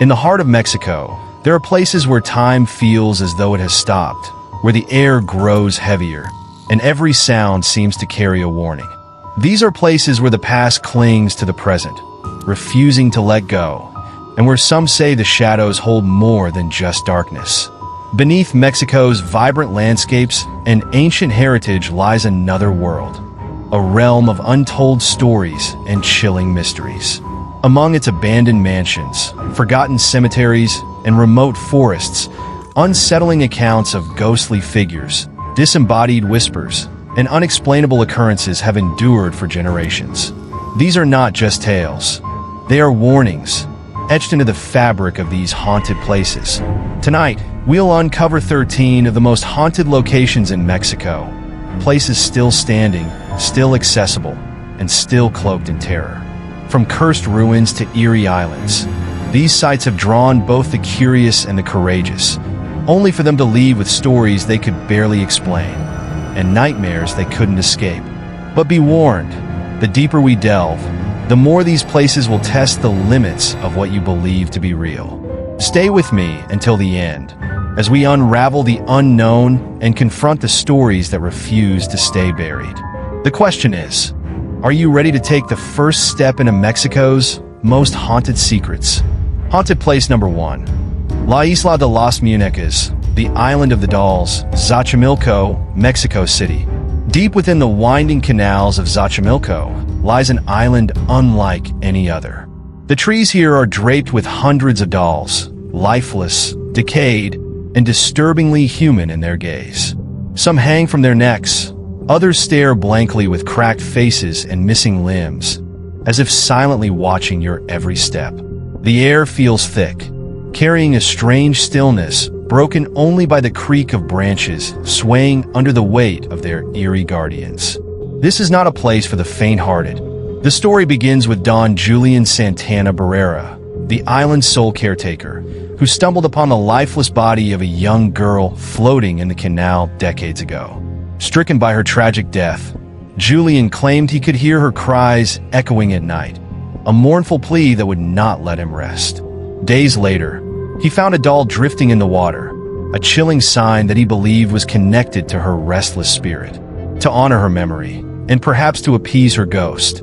In the heart of Mexico, there are places where time feels as though it has stopped, where the air grows heavier, and every sound seems to carry a warning. These are places where the past clings to the present, refusing to let go, and where some say the shadows hold more than just darkness. Beneath Mexico's vibrant landscapes and ancient heritage lies another world, a realm of untold stories and chilling mysteries. Among its abandoned mansions, forgotten cemeteries, and remote forests, unsettling accounts of ghostly figures, disembodied whispers, and unexplainable occurrences have endured for generations. These are not just tales. They are warnings, etched into the fabric of these haunted places. Tonight, we'll uncover 13 of the most haunted locations in Mexico, places still standing, still accessible, and still cloaked in terror. From cursed ruins to eerie islands, these sites have drawn both the curious and the courageous, only for them to leave with stories they could barely explain, and nightmares they couldn't escape. But be warned, the deeper we delve, the more these places will test the limits of what you believe to be real. Stay with me until the end, as we unravel the unknown and confront the stories that refuse to stay buried. The question is, are you ready to take the first step into Mexico's most haunted secrets? Haunted place number 1. La Isla de las Muñecas, the Island of the Dolls, Xochimilco, Mexico City. Deep within the winding canals of Xochimilco lies an island unlike any other. The trees here are draped with hundreds of dolls, lifeless, decayed, and disturbingly human in their gaze. Some hang from their necks, others stare blankly with cracked faces and missing limbs, as if silently watching your every step. The air feels thick, carrying a strange stillness broken only by the creak of branches swaying under the weight of their eerie guardians. This is not a place for the faint-hearted. The story begins with Don Julian Santana Barrera, the island's sole caretaker, who stumbled upon the lifeless body of a young girl floating in the canal decades ago. Stricken by her tragic death, Julian claimed he could hear her cries echoing at night, a mournful plea that would not let him rest. Days later, he found a doll drifting in the water, a chilling sign that he believed was connected to her restless spirit. To honor her memory, and perhaps to appease her ghost,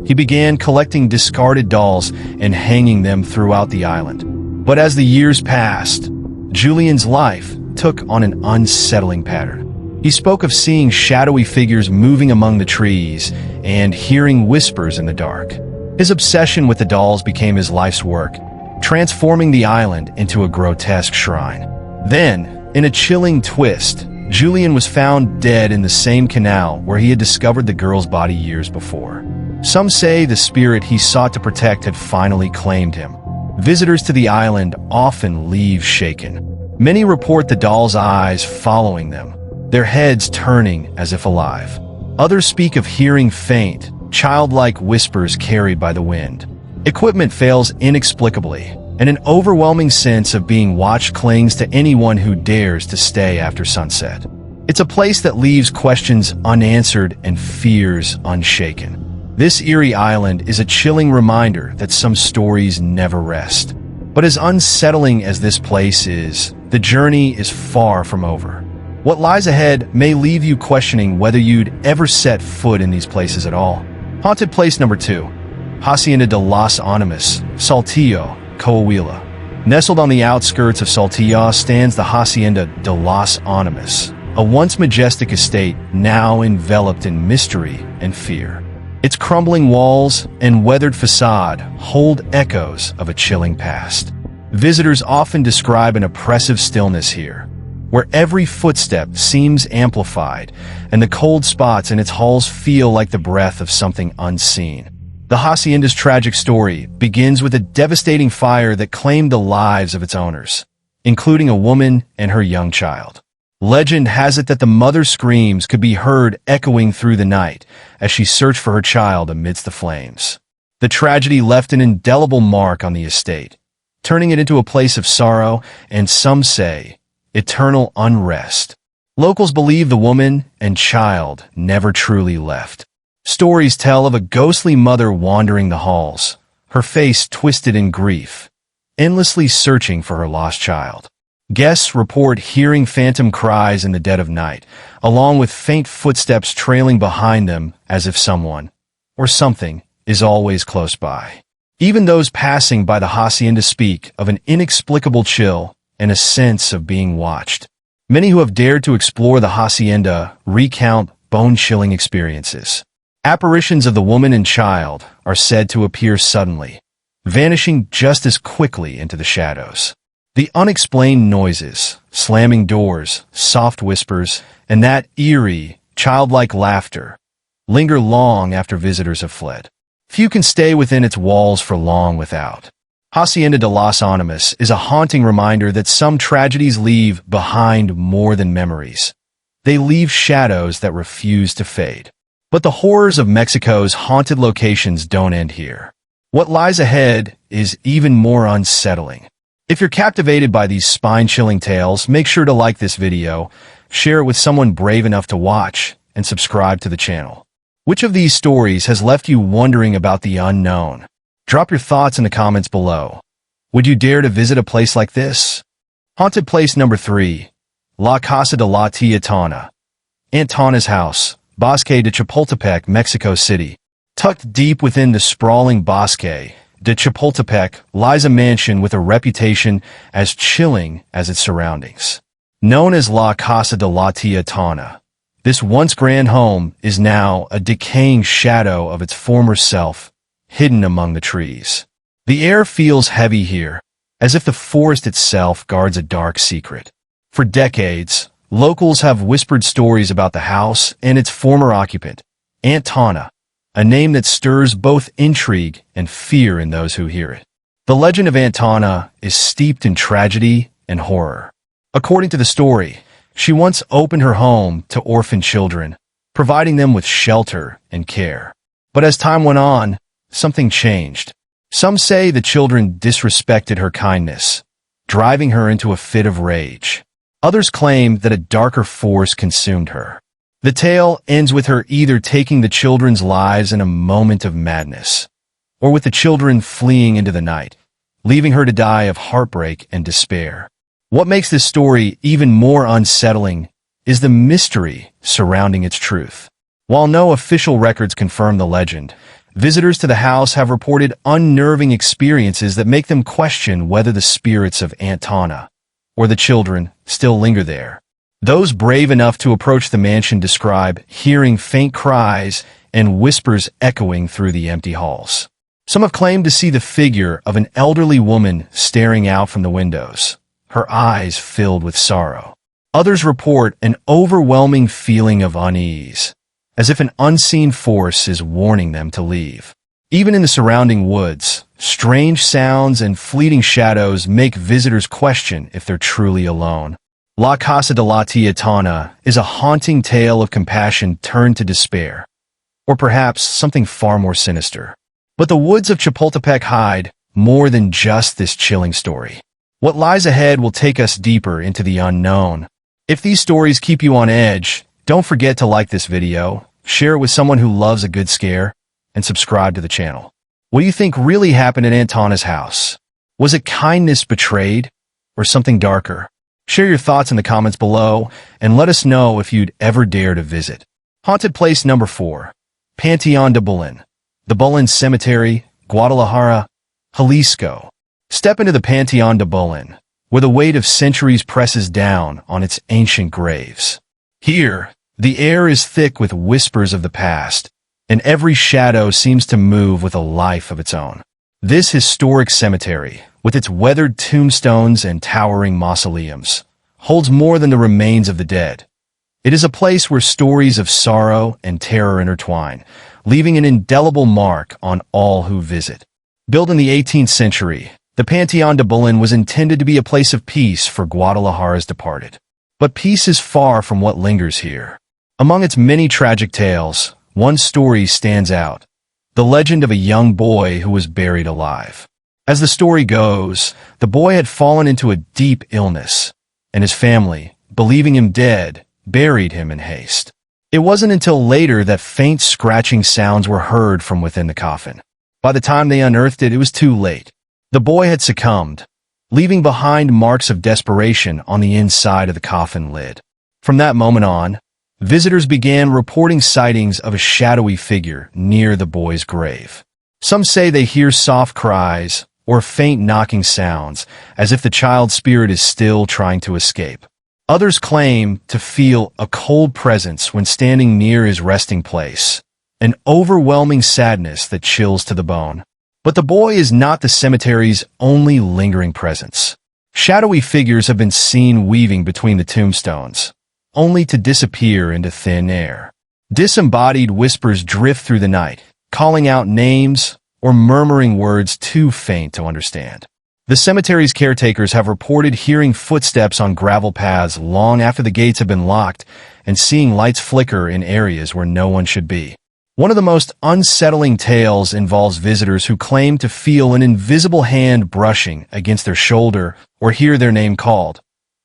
he began collecting discarded dolls and hanging them throughout the island. But as the years passed, Julian's life took on an unsettling pattern. He spoke of seeing shadowy figures moving among the trees and hearing whispers in the dark. His obsession with the dolls became his life's work, transforming the island into a grotesque shrine. Then, in a chilling twist, Julian was found dead in the same canal where he had discovered the girl's body years before. Some say the spirit he sought to protect had finally claimed him. Visitors to the island often leave shaken. Many report the doll's eyes following them, their heads turning as if alive. Others speak of hearing faint, childlike whispers carried by the wind. Equipment fails inexplicably, and an overwhelming sense of being watched clings to anyone who dares to stay after sunset. It's a place that leaves questions unanswered and fears unshaken. This eerie island is a chilling reminder that some stories never rest. But as unsettling as this place is, the journey is far from over. What lies ahead may leave you questioning whether you'd ever set foot in these places at all. Haunted place number 2. Hacienda de las Animas, Saltillo, Coahuila. Nestled on the outskirts of Saltillo stands the Hacienda de las Animas, a once majestic estate now enveloped in mystery and fear. Its crumbling walls and weathered facade hold echoes of a chilling past. Visitors often describe an oppressive stillness here, where every footstep seems amplified and the cold spots in its halls feel like the breath of something unseen. The hacienda's tragic story begins with a devastating fire that claimed the lives of its owners, including a woman and her young child. Legend has it that the mother's screams could be heard echoing through the night as she searched for her child amidst the flames. The tragedy left an indelible mark on the estate, turning it into a place of sorrow and, some say, eternal unrest. Locals believe the woman and child never truly left. Stories tell of a ghostly mother wandering the halls, her face twisted in grief, endlessly searching for her lost child. Guests report hearing phantom cries in the dead of night, along with faint footsteps trailing behind them as if someone, or something, is always close by. Even those passing by the hacienda speak of an inexplicable chill and a sense of being watched. Many who have dared to explore the hacienda recount bone-chilling experiences. Apparitions of the woman and child are said to appear suddenly, vanishing just as quickly into the shadows. The unexplained noises, slamming doors, soft whispers, and that eerie, childlike laughter linger long after visitors have fled. Few can stay within its walls for long without. Hacienda de las Animas is a haunting reminder that some tragedies leave behind more than memories. They leave shadows that refuse to fade. But the horrors of Mexico's haunted locations don't end here. What lies ahead is even more unsettling. If you're captivated by these spine-chilling tales, make sure to like this video, share it with someone brave enough to watch, and subscribe to the channel. Which of these stories has left you wondering about the unknown? Drop your thoughts in the comments below. Would you dare to visit a place like this? Haunted place number 3. La Casa de la Tía Toña. Antana's house, Bosque de Chapultepec, Mexico City. Tucked deep within the sprawling Bosque de Chapultepec lies a mansion with a reputation as chilling as its surroundings. Known as La Casa de la Tía Toña, this once grand home is now a decaying shadow of its former self, hidden among the trees. The air feels heavy here, as if the forest itself guards a dark secret. For decades, locals have whispered stories about the house and its former occupant, Antana, a name that stirs both intrigue and fear in those who hear it. The legend of Antana is steeped in tragedy and horror. According to the story, she once opened her home to orphan children, providing them with shelter and care. But as time went on, something changed. Some say the children disrespected her kindness, driving her into a fit of rage. Others claim that a darker force consumed her. The tale ends with her either taking the children's lives in a moment of madness, or with the children fleeing into the night, leaving her to die of heartbreak and despair. What makes this story even more unsettling is the mystery surrounding its truth. While no official records confirm the legend, visitors to the house have reported unnerving experiences that make them question whether the spirits of Antana or the children still linger there. Those brave enough to approach the mansion describe hearing faint cries and whispers echoing through the empty halls. Some have claimed to see the figure of an elderly woman staring out from the windows, her eyes filled with sorrow. Others report an overwhelming feeling of unease, as if an unseen force is warning them to leave. Even in the surrounding woods, strange sounds and fleeting shadows make visitors question if they're truly alone. La Casa de la Tía Toña is a haunting tale of compassion turned to despair, or perhaps something far more sinister. But the woods of Chapultepec hide more than just this chilling story. What lies ahead will take us deeper into the unknown. If these stories keep you on edge, don't forget to like this video, share it with someone who loves a good scare, and subscribe to the channel. What do you think really happened at Antana's house? Was it kindness betrayed, or something darker? Share your thoughts in the comments below, and let us know if you'd ever dare to visit. Haunted place number 4. Panteon de Bolin. The Bolin Cemetery, Guadalajara, Jalisco. Step into the Panteon de Bolin, where the weight of centuries presses down on its ancient graves. Here, the air is thick with whispers of the past, and every shadow seems to move with a life of its own. This historic cemetery, with its weathered tombstones and towering mausoleums, holds more than the remains of the dead. It is a place where stories of sorrow and terror intertwine, leaving an indelible mark on all who visit. Built in the 18th century, the Panteon de Bolin was intended to be a place of peace for Guadalajara's departed. But peace is far from what lingers here. Among its many tragic tales, one story stands out: the legend of a young boy who was buried alive. As the story goes, the boy had fallen into a deep illness, and his family, believing him dead, buried him in haste. It wasn't until later that faint scratching sounds were heard from within the coffin. By the time they unearthed it, it was too late. The boy had succumbed, leaving behind marks of desperation on the inside of the coffin lid. From that moment on, visitors began reporting sightings of a shadowy figure near the boy's grave. Some say they hear soft cries or faint knocking sounds, as if the child's spirit is still trying to escape. Others claim to feel a cold presence when standing near his resting place, an overwhelming sadness that chills to the bone. But the boy is not the cemetery's only lingering presence. Shadowy figures have been seen weaving between the tombstones, only to disappear into thin air. Disembodied whispers drift through the night, calling out names or murmuring words too faint to understand. The cemetery's caretakers have reported hearing footsteps on gravel paths long after the gates have been locked and seeing lights flicker in areas where no one should be. One of the most unsettling tales involves visitors who claim to feel an invisible hand brushing against their shoulder or hear their name called,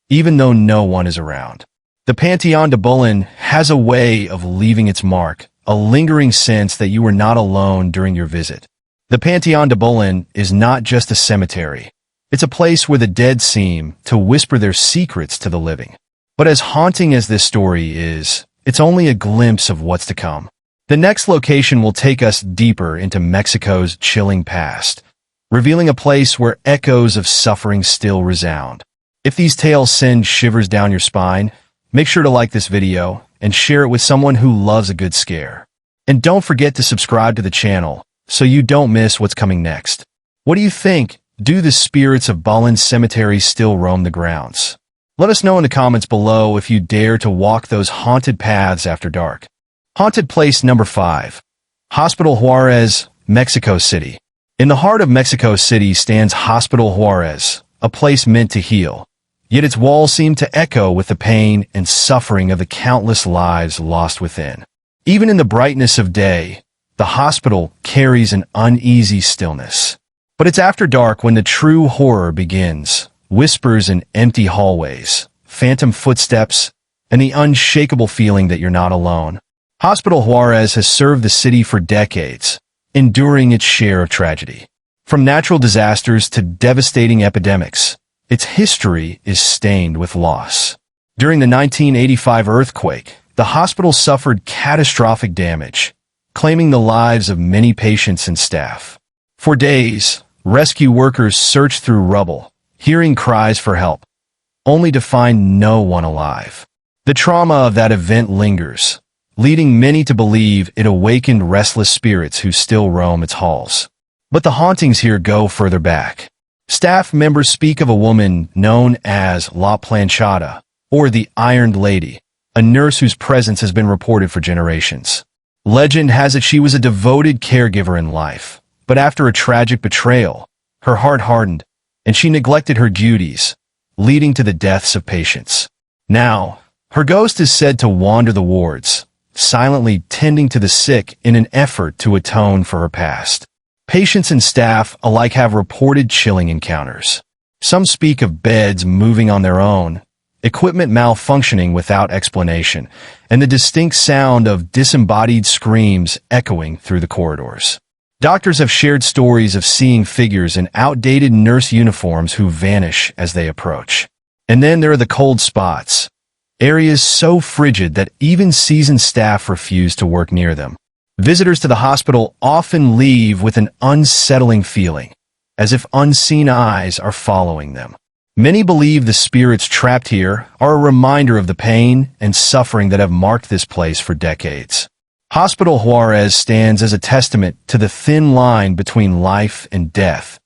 even though no one is around. The Pantheon de Bolin has a way of leaving its mark, a lingering sense that you were not alone during your visit. The Pantheon de Bolin is not just a cemetery. It's a place where the dead seem to whisper their secrets to the living. But as haunting as this story is, it's only a glimpse of what's to come. The next location will take us deeper into Mexico's chilling past, revealing a place where echoes of suffering still resound. If these tales send shivers down your spine, make sure to like this video and share it with someone who loves a good scare. And don't forget to subscribe to the channel so you don't miss what's coming next. What do you think? Do the spirits of Bolin Cemetery still roam the grounds? Let us know in the comments below if you dare to walk those haunted paths after dark. Haunted place number 5. Hospital Juarez, Mexico City. In the heart of Mexico City stands Hospital Juarez, a place meant to heal. Yet its walls seem to echo with the pain and suffering of the countless lives lost within. Even in the brightness of day, the hospital carries an uneasy stillness. But it's after dark when the true horror begins. Whispers in empty hallways, phantom footsteps, and the unshakable feeling that you're not alone. Hospital Juarez has served the city for decades, enduring its share of tragedy. From natural disasters to devastating epidemics, its history is stained with loss. During the 1985 earthquake, the hospital suffered catastrophic damage, claiming the lives of many patients and staff. For days, rescue workers searched through rubble, hearing cries for help, only to find no one alive. The trauma of that event lingers, leading many to believe it awakened restless spirits who still roam its halls. But the hauntings here go further back. Staff members speak of a woman known as La Planchada, or the Ironed Lady, a nurse whose presence has been reported for generations. Legend has it she was a devoted caregiver in life, but after a tragic betrayal, her heart hardened, and she neglected her duties, leading to the deaths of patients. Now, her ghost is said to wander the wards, silently tending to the sick in an effort to atone for her past. Patients and staff alike have reported chilling encounters. Some speak of beds moving on their own, equipment malfunctioning without explanation, and the distinct sound of disembodied screams echoing through the corridors. Doctors have shared stories of seeing figures in outdated nurse uniforms who vanish as they approach. And then there are the cold spots, areas so frigid that even seasoned staff refuse to work near them. Visitors to the hospital often leave with an unsettling feeling, as if unseen eyes are following them. Many believe the spirits trapped here are a reminder of the pain and suffering that have marked this place for decades. Hospital Juarez stands as a testament to the thin line between life and death,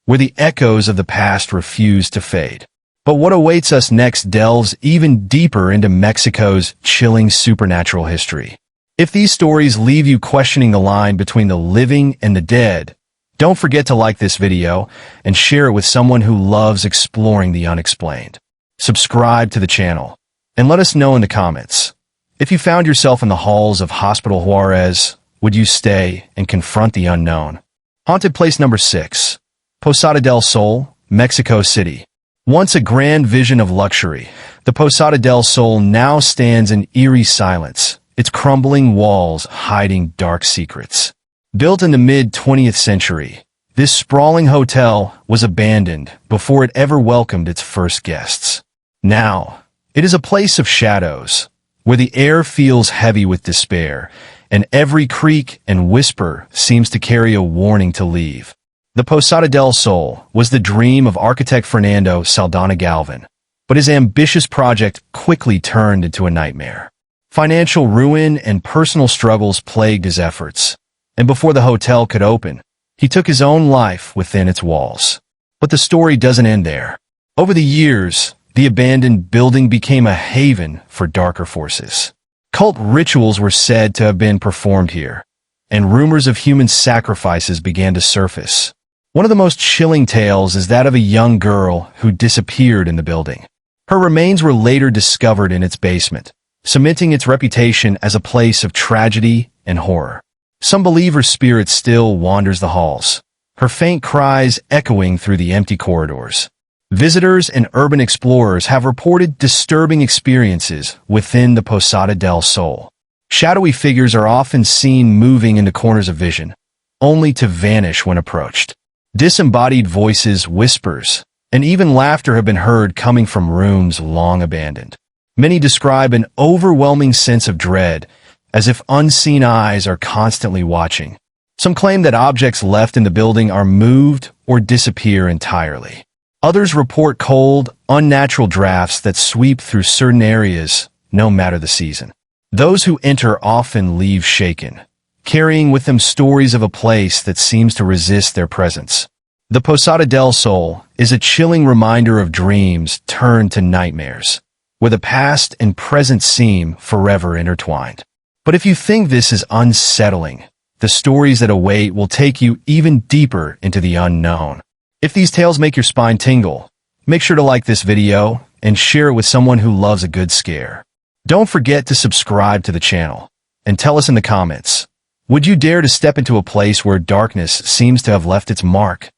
where the echoes of the past refuse to fade. But what awaits us next delves even deeper into Mexico's chilling supernatural history. If these stories leave you questioning the line between the living and the dead, don't forget to like this video and share it with someone who loves exploring the unexplained. Subscribe to the channel and let us know in the comments. If you found yourself in the halls of Hospital Juarez, would you stay and confront the unknown? Haunted place number 6. Posada del Sol, Mexico City. Once a grand vision of luxury, the Posada del Sol now stands in eerie silence, its crumbling walls hiding dark secrets. Built in the mid-20th century, This sprawling hotel was abandoned before it ever welcomed its first guests. Now, it is a place of shadows, where the air feels heavy with despair, and every creak and whisper seems to carry a warning to leave. The Posada del Sol was the dream of architect Fernando Saldana Galvan, but his ambitious project quickly turned into a nightmare. Financial ruin and personal struggles plagued his efforts, and before the hotel could open, he took his own life within its walls. But the story doesn't end there. Over the years, the abandoned building became a haven for darker forces. Cult rituals were said to have been performed here, and rumors of human sacrifices began to surface. One of the most chilling tales is that of a young girl who disappeared in the building. Her remains were later discovered in its basement, cementing its reputation as a place of tragedy and horror. Some believe her spirit still wanders the halls, her faint cries echoing through the empty corridors. Visitors and urban explorers have reported disturbing experiences within the Posada del Sol. Shadowy figures are often seen moving into corners of vision, only to vanish when approached. Disembodied voices, whispers, and even laughter have been heard coming from rooms long abandoned. Many describe an overwhelming sense of dread, as if unseen eyes are constantly watching. Some claim that objects left in the building are moved or disappear entirely. Others report cold, unnatural drafts that sweep through certain areas, no matter the season. Those who enter often leave shaken, carrying with them stories of a place that seems to resist their presence. The Posada del Sol is a chilling reminder of dreams turned to nightmares, where the past and present seem forever intertwined. But if you think this is unsettling, the stories that await will take you even deeper into the unknown. If these tales make your spine tingle, make sure to like this video and share it with someone who loves a good scare. Don't forget to subscribe to the channel, and tell us in the comments, would you dare to step into a place where darkness seems to have left its mark?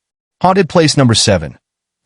Haunted place number 7.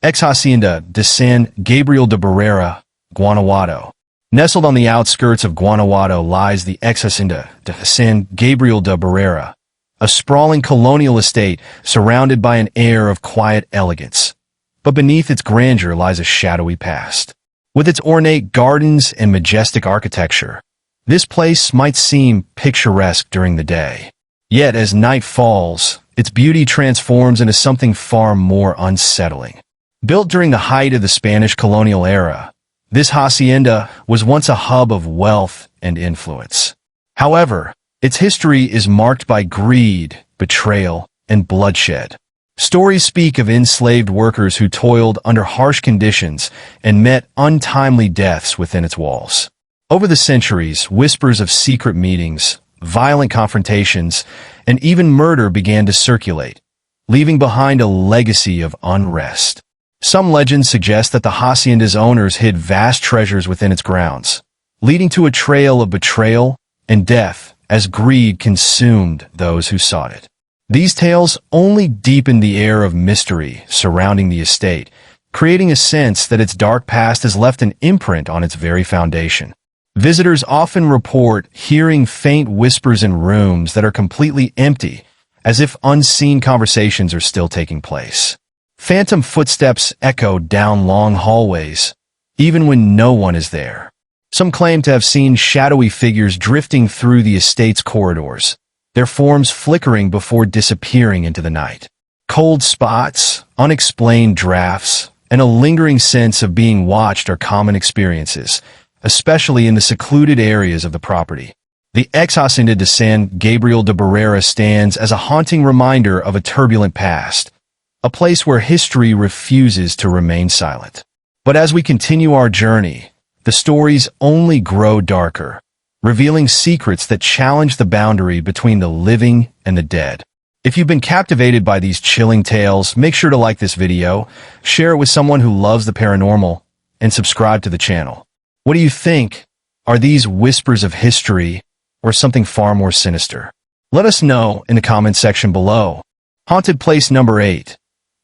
Hacienda de San Gabriel de Barrera, Guanajuato. Nestled on the outskirts of Guanajuato lies the Hacienda de San Gabriel de Barrera, a sprawling colonial estate surrounded by an air of quiet elegance. But beneath its grandeur lies a shadowy past. With its ornate gardens and majestic architecture, this place might seem picturesque during the day. Yet as night falls, its beauty transforms into something far more unsettling. Built during the height of the Spanish colonial era, this hacienda was once a hub of wealth and influence. However, its history is marked by greed, betrayal, and bloodshed. Stories speak of enslaved workers who toiled under harsh conditions and met untimely deaths within its walls. Over the centuries, whispers of secret meetings, violent confrontations, and even murder began to circulate, leaving behind a legacy of unrest. Some legends suggest that the hacienda's owners hid vast treasures within its grounds, leading to a trail of betrayal and death as greed consumed those who sought it. These tales only deepen the air of mystery surrounding the estate, creating a sense that its dark past has left an imprint on its very foundation. Visitors often report hearing faint whispers in rooms that are completely empty, as if unseen conversations are still taking place. Phantom footsteps echo down long hallways, even when no one is there. Some claim to have seen shadowy figures drifting through the estate's corridors, their forms flickering before disappearing into the night. Cold spots, unexplained drafts, and a lingering sense of being watched are common experiences, especially in the secluded areas of the property. The Hacienda de San Gabriel de Barrera stands as a haunting reminder of a turbulent past, a place where history refuses to remain silent. But as we continue our journey, the stories only grow darker, revealing secrets that challenge the boundary between the living and the dead. If you've been captivated by these chilling tales, make sure to like this video, share it with someone who loves the paranormal, and subscribe to the channel. What do you think? Are these whispers of history or something far more sinister? Let us know in the comment section below. Haunted place number 8.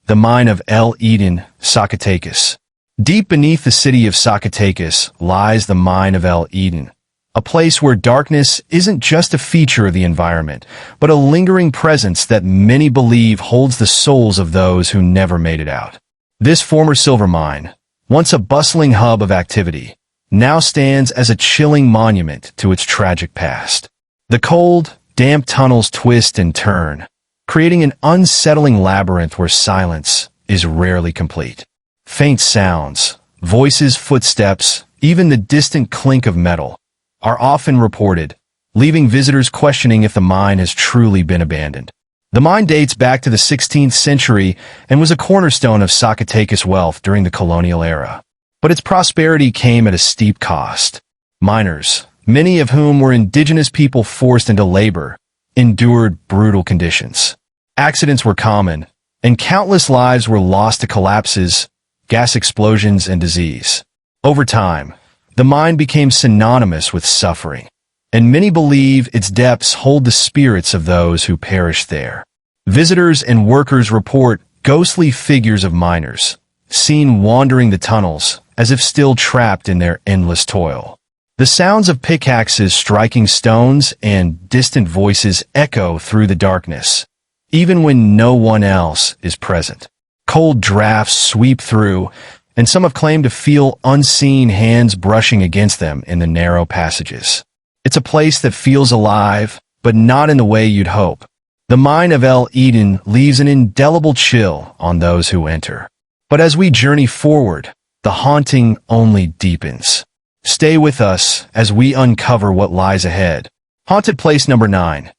The mine of El Edén, Zacatecas. Deep beneath the city of Zacatecas lies the mine of El Edén, a place where darkness isn't just a feature of the environment, but a lingering presence that many believe holds the souls of those who never made it out. This former silver mine, once a bustling hub of activity, now stands as a chilling monument to its tragic past. The cold, damp tunnels twist and turn, creating an unsettling labyrinth where silence is rarely complete. Faint sounds, voices, footsteps, even the distant clink of metal, are often reported, leaving visitors questioning if the mine has truly been abandoned. The mine dates back to the 16th century and was a cornerstone of Zacatecas wealth during the colonial era. But its prosperity came at a steep cost. Miners, many of whom were indigenous people forced into labor, endured brutal conditions. Accidents were common, and countless lives were lost to collapses, gas explosions, and disease. Over time, the mine became synonymous with suffering, and many believe its depths hold the spirits of those who perished there. Visitors and workers report ghostly figures of miners, seen wandering the tunnels as if still trapped in their endless toil. The sounds of pickaxes striking stones and distant voices echo through the darkness, even when no one else is present. Cold drafts sweep through, and some have claimed to feel unseen hands brushing against them in the narrow passages. It's a place that feels alive, but not in the way you'd hope. The mine of El Eden leaves an indelible chill on those who enter. But as we journey forward, the haunting only deepens. Stay with us as we uncover what lies ahead. Haunted place number 9.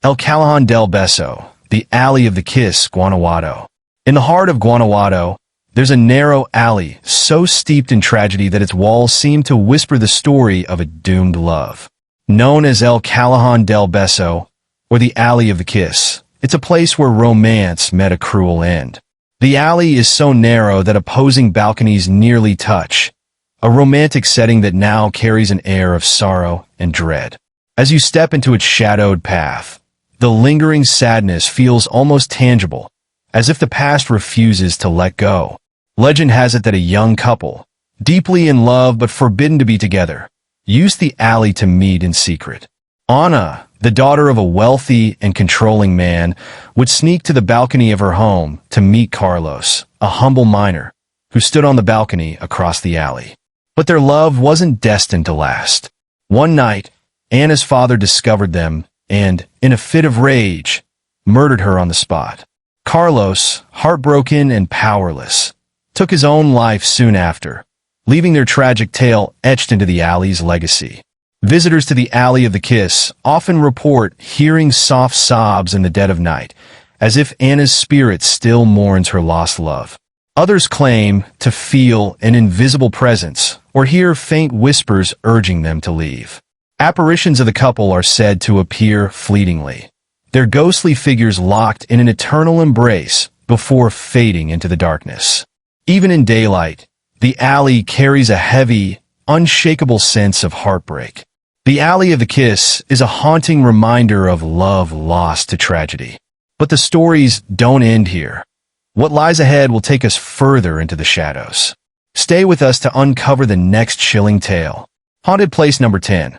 El Callejón del Beso, the Alley of the Kiss, Guanajuato. In the heart of Guanajuato, there's a narrow alley so steeped in tragedy that its walls seem to whisper the story of a doomed love. Known as El Callejón del Beso, or the Alley of the Kiss, it's a place where romance met a cruel end. The alley is so narrow that opposing balconies nearly touch, a romantic setting that now carries an air of sorrow and dread. As you step into its shadowed path, the lingering sadness feels almost tangible, as if the past refuses to let go. Legend has it that a young couple, deeply in love but forbidden to be together, used the alley to meet in secret. Anna, the daughter of a wealthy and controlling man, would sneak to the balcony of her home to meet Carlos, a humble miner, who stood on the balcony across the alley. But their love wasn't destined to last. One night, Anna's father discovered them and, in a fit of rage, murdered her on the spot. Carlos, heartbroken and powerless, took his own life soon after, leaving their tragic tale etched into the alley's legacy. Visitors to the Alley of the Kiss often report hearing soft sobs in the dead of night, as if Anna's spirit still mourns her lost love. Others claim to feel an invisible presence or hear faint whispers urging them to leave. Apparitions of the couple are said to appear fleetingly, their ghostly figures locked in an eternal embrace before fading into the darkness. Even in daylight, the alley carries a heavy, unshakable sense of heartbreak. The Alley of the Kiss is a haunting reminder of love lost to tragedy. But the stories don't end here. What lies ahead will take us further into the shadows. Stay with us to uncover the next chilling tale. Haunted place number 10.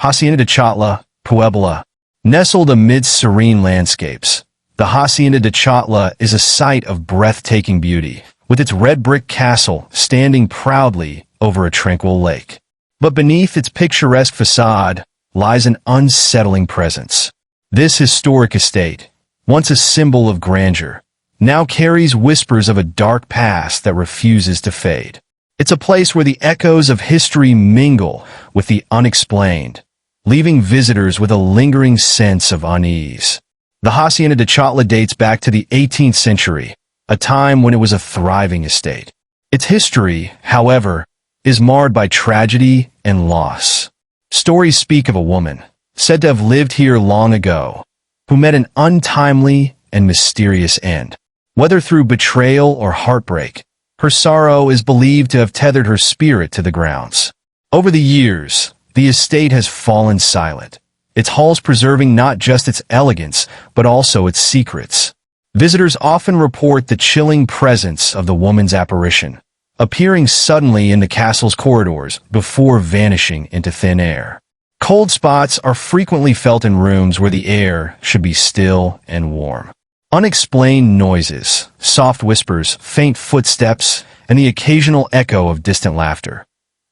Hacienda de Chautla, Puebla. Nestled amidst serene landscapes, the Hacienda de Chautla is a sight of breathtaking beauty, with its red brick castle standing proudly over a tranquil lake. But beneath its picturesque facade lies an unsettling presence. This historic estate, once a symbol of grandeur, now carries whispers of a dark past that refuses to fade. It's a place where the echoes of history mingle with the unexplained, leaving visitors with a lingering sense of unease. The Hacienda de Chautla dates back to the 18th century, a time when it was a thriving estate. Its history, however, is marred by tragedy and loss. Stories speak of a woman, said to have lived here long ago, who met an untimely and mysterious end. Whether through betrayal or heartbreak, her sorrow is believed to have tethered her spirit to the grounds. Over the years, the estate has fallen silent, its halls preserving not just its elegance, but also its secrets. Visitors often report the chilling presence of the woman's apparition, appearing suddenly in the castle's corridors before vanishing into thin air. Cold spots are frequently felt in rooms where the air should be still and warm. Unexplained noises, soft whispers, faint footsteps, and the occasional echo of distant laughter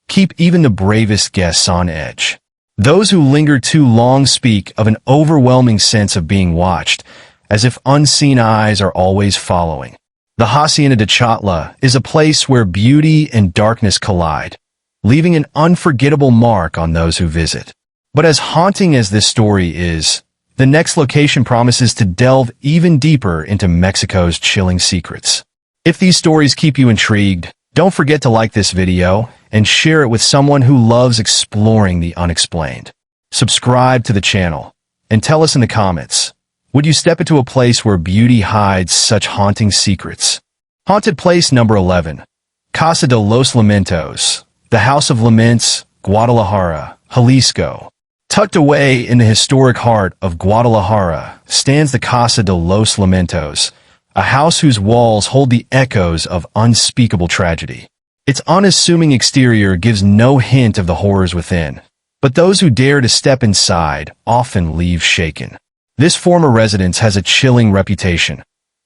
keep even the bravest guests on edge. Those who linger too long speak of an overwhelming sense of being watched, as if unseen eyes are always following. The Hacienda de Chautla is a place where beauty and darkness collide, leaving an unforgettable mark on those who visit. But as haunting as this story is, the next location promises to delve even deeper into Mexico's chilling secrets. If these stories keep you intrigued, don't forget to like this video and share it with someone who loves exploring the unexplained. Subscribe to the channel and tell us in the comments, would you step into a place where beauty hides such haunting secrets? Haunted place number 11. Casa de los Lamentos, the House of Laments, Guadalajara, Jalisco. Tucked away in the historic heart of Guadalajara stands the Casa de los Lamentos, a house whose walls hold the echoes of unspeakable tragedy. Its unassuming exterior gives no hint of the horrors within, but those who dare to step inside often leave shaken. This former residence has a chilling reputation,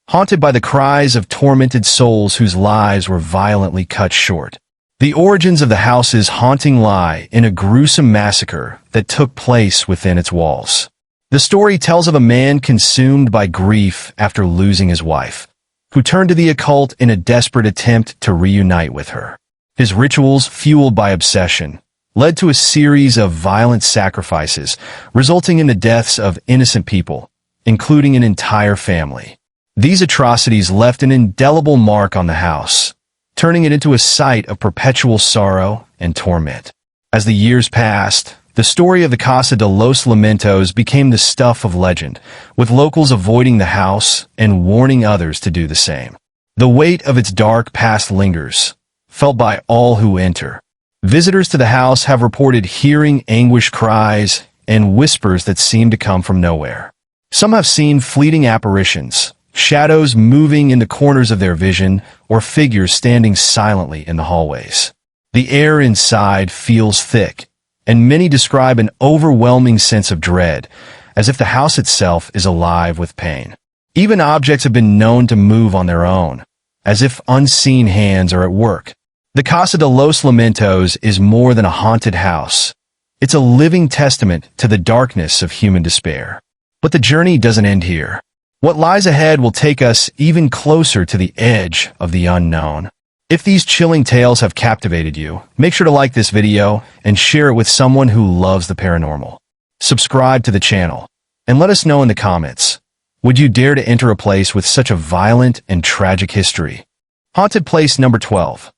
haunted by the cries of tormented souls whose lives were violently cut short. The origins of the house's haunting lie in a gruesome massacre that took place within its walls. The story tells of a man consumed by grief after losing his wife, who turned to the occult in a desperate attempt to reunite with her. His rituals, fueled by obsession, led to a series of violent sacrifices, resulting in the deaths of innocent people, including an entire family. These atrocities left an indelible mark on the house, turning it into a site of perpetual sorrow and torment. As the years passed, the story of the Casa de los Lamentos became the stuff of legend, with locals avoiding the house and warning others to do the same. The weight of its dark past lingers, felt by all who enter. Visitors to the house have reported hearing anguished cries and whispers that seem to come from nowhere. Some have seen fleeting apparitions, shadows moving in the corners of their vision, or figures standing silently in the hallways. The air inside feels thick, and many describe an overwhelming sense of dread, as if the house itself is alive with pain. Even objects have been known to move on their own, as if unseen hands are at work. The Casa de los Lamentos is more than a haunted house. It's a living testament to the darkness of human despair. But the journey doesn't end here. What lies ahead will take us even closer to the edge of the unknown. If these chilling tales have captivated you, make sure to like this video and share it with someone who loves the paranormal. Subscribe to the channel, and let us know in the comments, would you dare to enter a place with such a violent and tragic history? Haunted place number 12.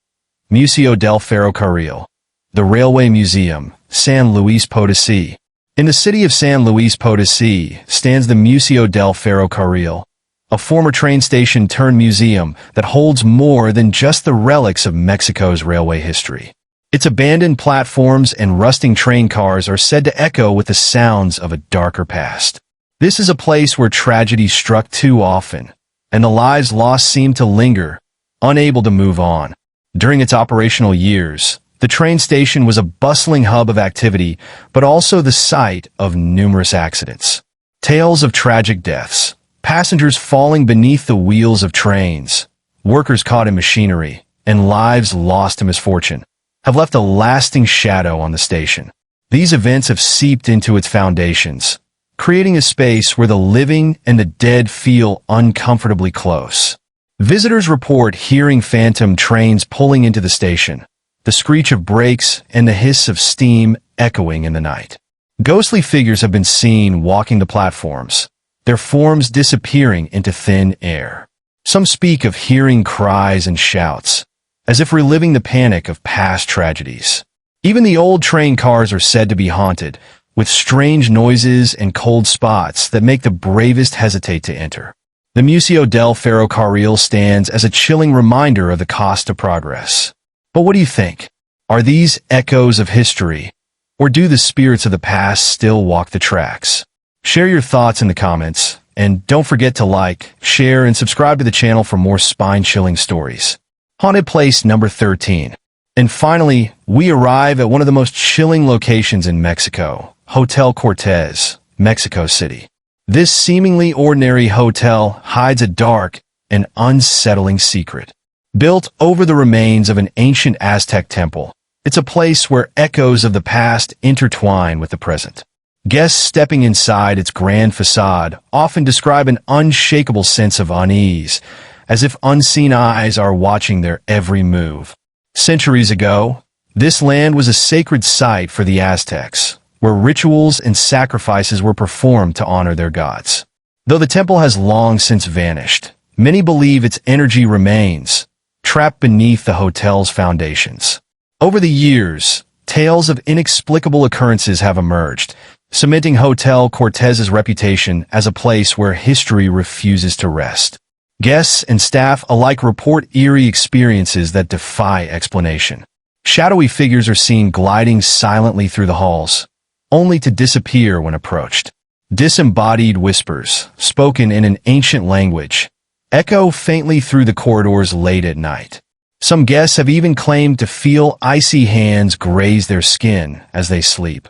Museo del Ferrocarril, the Railway Museum, San Luis Potosí. In the city of San Luis Potosí stands the Museo del Ferrocarril, a former train station turned museum that holds more than just the relics of Mexico's railway history. Its abandoned platforms and rusting train cars are said to echo with the sounds of a darker past. This is a place where tragedy struck too often, and the lives lost seem to linger, unable to move on. During its operational years, the train station was a bustling hub of activity, but also the site of numerous accidents. Tales of tragic deaths, passengers falling beneath the wheels of trains, workers caught in machinery, and lives lost to misfortune, have left a lasting shadow on the station. These events have seeped into its foundations, creating a space where the living and the dead feel uncomfortably close. Visitors report hearing phantom trains pulling into the station, the screech of brakes and the hiss of steam echoing in the night. Ghostly figures have been seen walking the platforms, their forms disappearing into thin air. Some speak of hearing cries and shouts, as if reliving the panic of past tragedies. Even the old train cars are said to be haunted, with strange noises and cold spots that make the bravest hesitate to enter. The Museo del Ferrocarril stands as a chilling reminder of the cost of progress. But what do you think? Are these echoes of history, or do the spirits of the past still walk the tracks? Share your thoughts in the comments, and don't forget to like, share, and subscribe to the channel for more spine-chilling stories. Haunted place number 13. And finally, we arrive at one of the most chilling locations in Mexico, Hotel Cortez, Mexico City. This seemingly ordinary hotel hides a dark and unsettling secret. Built over the remains of an ancient Aztec temple, it's a place where echoes of the past intertwine with the present. Guests stepping inside its grand facade often describe an unshakable sense of unease, as if unseen eyes are watching their every move. Centuries ago, this land was a sacred site for the Aztecs, where rituals and sacrifices were performed to honor their gods. Though the temple has long since vanished, many believe its energy remains, trapped beneath the hotel's foundations. Over the years, tales of inexplicable occurrences have emerged, cementing Hotel Cortez's reputation as a place where history refuses to rest. Guests and staff alike report eerie experiences that defy explanation. Shadowy figures are seen gliding silently through the halls, only to disappear when approached. Disembodied whispers, spoken in an ancient language, echo faintly through the corridors late at night. Some guests have even claimed to feel icy hands graze their skin as they sleep,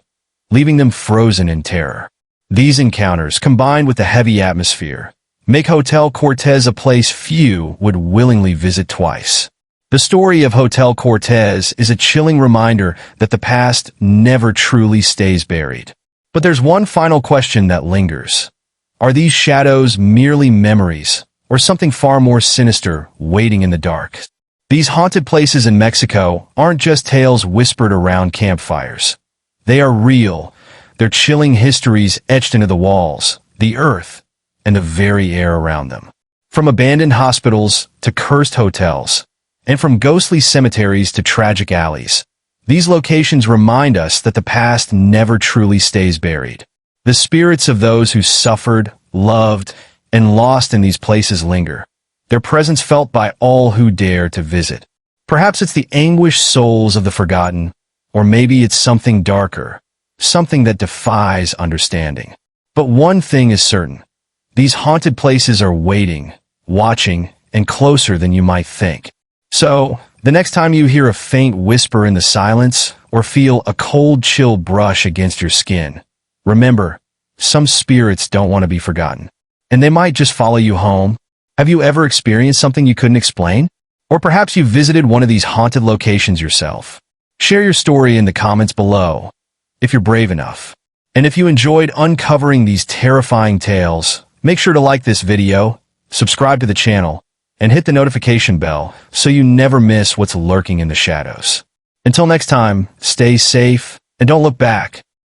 leaving them frozen in terror. These encounters, combined with the heavy atmosphere, make Hotel Cortez a place few would willingly visit twice. The story of Hotel Cortez is a chilling reminder that the past never truly stays buried. But there's one final question that lingers. Are these shadows merely memories, or something far more sinister waiting in the dark? These haunted places in Mexico aren't just tales whispered around campfires. They are real, their chilling histories etched into the walls, the earth, and the very air around them. From abandoned hospitals to cursed hotels, and from ghostly cemeteries to tragic alleys, these locations remind us that the past never truly stays buried. The spirits of those who suffered, loved, and lost in these places linger, their presence felt by all who dare to visit. Perhaps it's the anguished souls of the forgotten, or maybe it's something darker, something that defies understanding. But one thing is certain. These haunted places are waiting, watching, and closer than you might think. So, the next time you hear a faint whisper in the silence, or feel a cold chill brush against your skin, remember, some spirits don't want to be forgotten, and they might just follow you home. Have you ever experienced something you couldn't explain? Or perhaps you visited one of these haunted locations yourself. Share your story in the comments below, if you're brave enough. And if you enjoyed uncovering these terrifying tales, make sure to like this video, subscribe to the channel, and hit the notification bell so you never miss what's lurking in the shadows. Until next time, stay safe and don't look back.